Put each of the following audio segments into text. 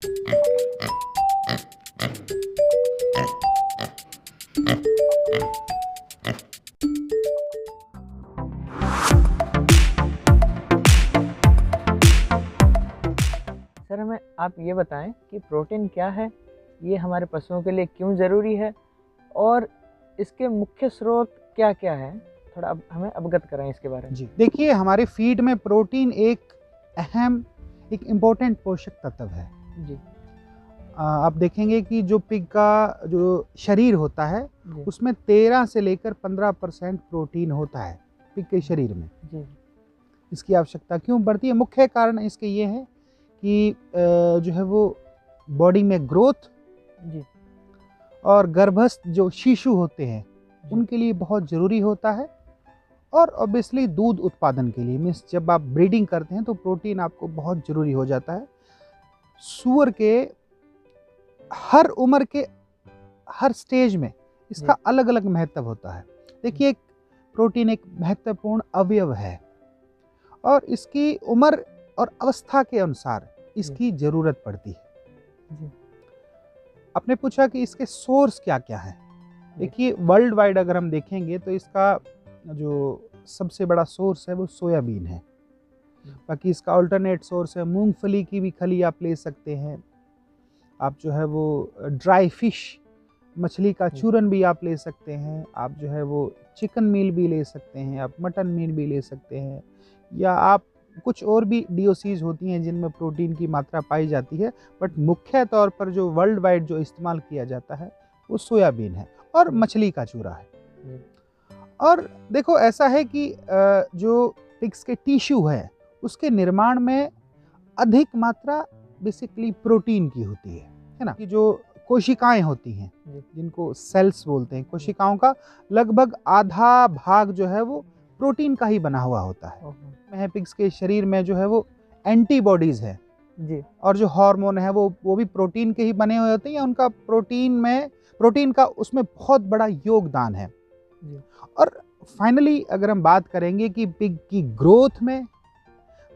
Sir, हमें आप ये बताएं कि प्रोटीन क्या है, ये हमारे पशुओं के लिए क्यों ज़रूरी है और इसके मुख्य स्रोत क्या-क्या हैं? थोड़ा अब हमें अवगत कराएं इसके बारे में। जी, देखिए हमारे फीड में प्रोटीन एक अहम, एक इम्पोर्टेंट पोषक तत्व है। जी, आप देखेंगे कि जो पिग का जो शरीर होता है जी, उसमें 13 से लेकर 15% प्रोटीन होता है पिग के शरीर में। जी, इसकी आवश्यकता क्यों बढ़ती है? मुख्य कारण इसके ये है कि जो है वो बॉडी में ग्रोथ जी, और गर्भस्थ जो शिशु होते हैं जी, उनके लिए बहुत ज़रूरी होता है, और ऑब्वियसली दूध उत्पादन के लिए, मीन्स जब आप ब्रीडिंग करते हैं तो प्रोटीन आपको बहुत ज़रूरी हो जाता है। सूअर के हर उम्र के हर स्टेज में इसका जी, अलग अलग महत्व होता है। देखिए, प्रोटीन एक महत्वपूर्ण अवयव है और इसकी उम्र और अवस्था के अनुसार इसकी ज़रूरत पड़ती है। जी, आपने पूछा कि इसके सोर्स क्या क्या हैं। जी, देखिए, वर्ल्ड वाइड अगर हम देखेंगे तो इसका जो सबसे बड़ा सोर्स है वो सोयाबीन है। बाकी इसका अल्टरनेट सोर्स है मूंगफली की भी खली आप ले सकते हैं। आप जो है वो ड्राई फिश, मछली का चूरन भी आप ले सकते हैं। आप जो है वो चिकन मील भी ले सकते हैं, आप मटन मील भी ले सकते हैं, या आप कुछ और भी डीओसीज होती हैं जिनमें प्रोटीन की मात्रा पाई जाती है। बट मुख्य तौर पर जो वर्ल्ड वाइड जो इस्तेमाल किया जाता है वो सोयाबीन है और मछली का चूरा है। जी, और देखो, ऐसा है कि जो पिग्स के टिश्यू है उसके निर्माण में अधिक मात्रा बेसिकली प्रोटीन की होती है ना। कि जो कोशिकाएं होती हैं जी, जिनको सेल्स बोलते हैं, कोशिकाओं का लगभग आधा भाग जो है वो प्रोटीन का ही बना हुआ होता है। ओहो, पिग्स के शरीर में जो है वो एंटीबॉडीज है, जी, और जो हार्मोन है वो भी प्रोटीन के ही बने हुए होते हैं, या उनका प्रोटीन का उसमें बहुत बड़ा योगदान है। जी, और फाइनली अगर हम बात करेंगे कि पिग की ग्रोथ में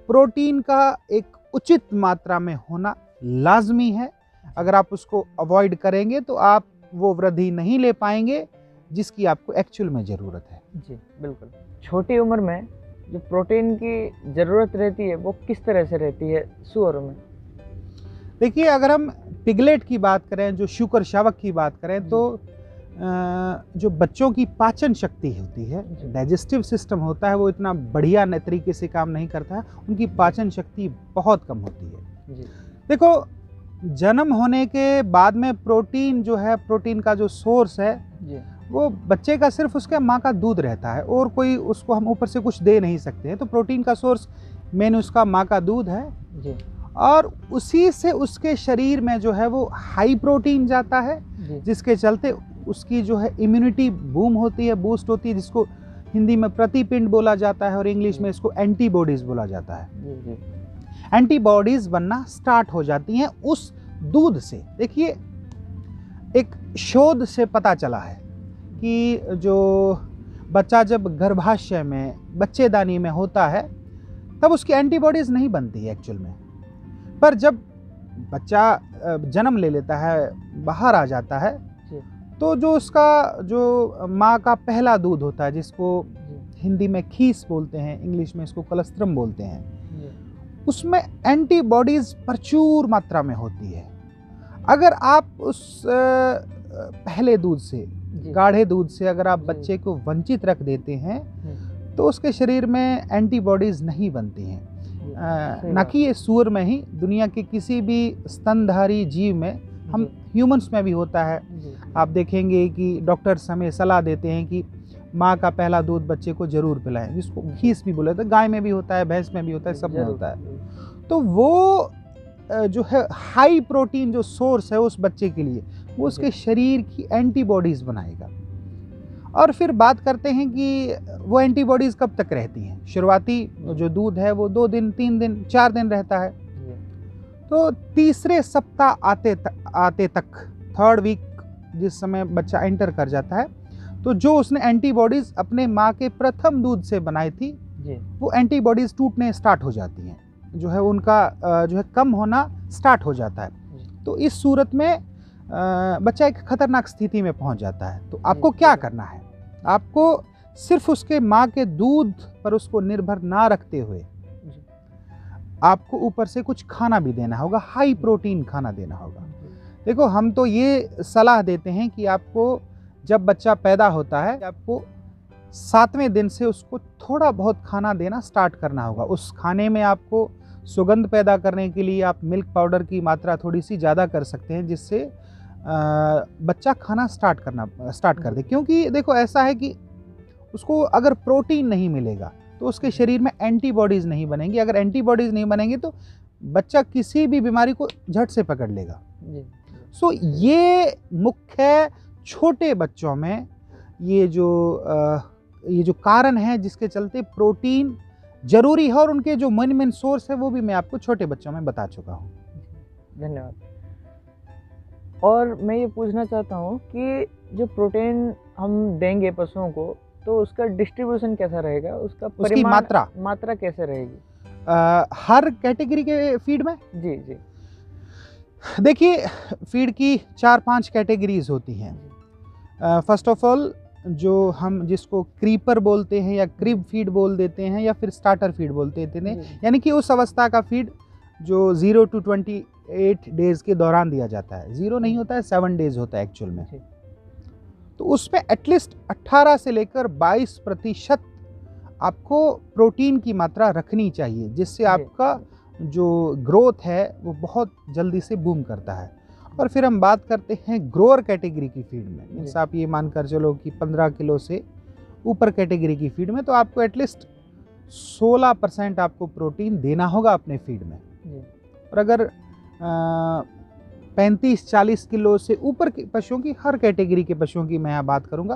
प्रोटीन का एक उचित मात्रा में होना लाजमी है। अगर आप उसको अवॉइड करेंगे तो आप वो वृद्धि नहीं ले पाएंगे जिसकी आपको एक्चुअल में ज़रूरत है। जी, बिल्कुल। छोटी उम्र में जो प्रोटीन की ज़रूरत रहती है, वो किस तरह से रहती है सूअरों में? देखिए, अगर हम पिगलेट की बात करें, जो शूकर शावक की बात करें, तो जो बच्चों की पाचन शक्ति होती है, डाइजेस्टिव सिस्टम होता है, वो इतना बढ़िया तरीके से काम नहीं करता है। उनकी पाचन शक्ति बहुत कम होती है। जी, देखो, जन्म होने के बाद में प्रोटीन जो है, प्रोटीन का जो सोर्स है जी, वो बच्चे का सिर्फ उसके माँ का दूध रहता है, और कोई उसको हम ऊपर से कुछ दे नहीं सकते हैं। तो प्रोटीन का सोर्स मेन उसका माँ का दूध है, जी, और उसी से उसके शरीर में जो है वो हाई प्रोटीन जाता है, जी, जिसके चलते उसकी जो है इम्यूनिटी बूम होती है, बूस्ट होती है, जिसको हिंदी में प्रतिपिंड बोला जाता है और इंग्लिश में इसको एंटीबॉडीज बोला जाता है। जी, जी, एंटीबॉडीज बनना स्टार्ट हो जाती हैं उस दूध से। देखिए, एक शोध से पता चला है कि जो बच्चा जब गर्भाशय में, बच्चेदानी में होता है, तब उसकी एंटीबॉडीज नहीं बनती है एक्चुअल में। पर जब बच्चा जन्म ले लेता है, बाहर आ जाता है, जी, तो जो उसका जो माँ का पहला दूध होता है, जिसको जी, हिंदी में खीस बोलते हैं, इंग्लिश में इसको कलस्त्रम बोलते हैं, जी, उसमें एंटीबॉडीज प्रचुर मात्रा में होती है। अगर आप उस पहले दूध से, जी, गाढ़े दूध से अगर आप जी। बच्चे को वंचित रख देते हैं हुँ, तो उसके शरीर में एंटीबॉडीज नहीं बनती हैं। जी, सही ना बात। कि ये सूअर में ही, दुनिया के किसी भी स्तनधारी जीव में, हम ह्यूमंस में भी होता है। जी, आप देखेंगे कि डॉक्टर्स हमें सलाह देते हैं कि माँ का पहला दूध बच्चे को जरूर पिलाएं, जिसको खीस भी बोले, तो गाय में भी होता है, भैंस में भी होता है, सब में ज़रूर, होता है। तो वो जो है हाई प्रोटीन जो सोर्स है उस बच्चे के लिए, वो उसके शरीर की एंटीबॉडीज बनाएगा। और फिर बात करते हैं कि वो एंटीबॉडीज कब तक रहती हैं। शुरुआती जो दूध है वो 2 दिन, 3 दिन, 4 दिन रहता है। जी, तो तीसरे सप्ताह आते तक, थर्ड वीक जिस समय बच्चा एंटर कर जाता है, तो जो उसने एंटीबॉडीज अपने माँ के प्रथम दूध से बनाई थी, जी, वो एंटीबॉडीज टूटने स्टार्ट हो जाती हैं, जो है उनका जो है कम होना स्टार्ट हो जाता है। तो इस सूरत में बच्चा एक खतरनाक स्थिति में पहुंच जाता है। तो आपको क्या करना है, आपको सिर्फ उसके माँ के दूध पर उसको निर्भर ना रखते हुए आपको ऊपर से कुछ खाना भी देना होगा, हाई प्रोटीन खाना देना होगा। देखो, हम तो ये सलाह देते हैं कि आपको जब बच्चा पैदा होता है आपको 7वें दिन से उसको थोड़ा बहुत खाना देना स्टार्ट करना होगा। उस खाने में आपको सुगंध पैदा करने के लिए आप मिल्क पाउडर की मात्रा थोड़ी सी ज़्यादा कर सकते हैं, जिससे बच्चा खाना स्टार्ट कर दे। क्योंकि देखो, ऐसा है कि उसको अगर प्रोटीन नहीं मिलेगा तो उसके शरीर में एंटीबॉडीज़ नहीं बनेंगी। अगर एंटीबॉडीज़ नहीं बनेंगी तो बच्चा किसी भी बीमारी को झट से पकड़ लेगा। सो ये मुख्य छोटे बच्चों में ये जो कारण है जिसके चलते प्रोटीन जरूरी है, और उनके जो मेन सोर्स है वो भी मैं आपको छोटे बच्चों में बता चुका हूँ। धन्यवाद। और मैं ये पूछना चाहता हूँ कि जो प्रोटीन हम देंगे पशुओं को, तो उसका डिस्ट्रीब्यूशन कैसा रहेगा, उसका उसकी मात्रा कैसे रहेगी हर कैटेगरी के फीड में? जी जी। देखिए, फीड की 4-5 कैटेगरीज होती हैं। फर्स्ट ऑफ ऑल, जो हम जिसको क्रीपर बोलते हैं या क्रिब फीड बोल देते हैं या फिर स्टार्टर फीड बोलते थे, यानी कि उस अवस्था का फीड जो 0 to 28 डेज के दौरान दिया जाता है। 0 नहीं होता है, 7 डेज होता है एक्चुअल में। तो उसमें एटलीस्ट 18 से लेकर 22% आपको प्रोटीन की मात्रा रखनी चाहिए, जिससे आपका जो ग्रोथ है वो बहुत जल्दी से बूम करता है। और फिर हम बात करते हैं ग्रोअर कैटेगरी की फीड में। मीन्स आप ये मानकर चलो कि 15 किलो से ऊपर कैटेगरी की फीड में तो आपको एटलीस्ट 16% आपको प्रोटीन देना होगा अपने फीड में। और अगर 35-40 किलो से ऊपर के पशुओं की, हर कैटेगरी के पशुओं की मैं यहाँ बात करूँगा,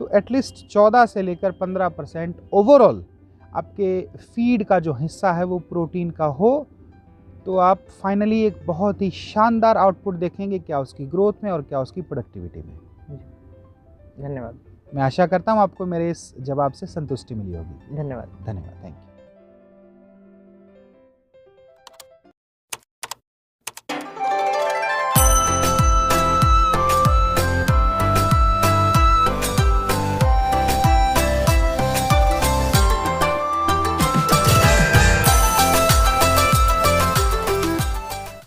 तो एटलीस्ट 14 से लेकर 15% ओवरऑल आपके फीड का जो हिस्सा है वो प्रोटीन का हो, तो आप फाइनली एक बहुत ही शानदार आउटपुट देखेंगे, क्या उसकी ग्रोथ में और क्या उसकी प्रोडक्टिविटी में। धन्यवाद। मैं आशा करता हूँ आपको मेरे इस जवाब से संतुष्टि मिली होगी। धन्यवाद। धन्यवाद। Thank you.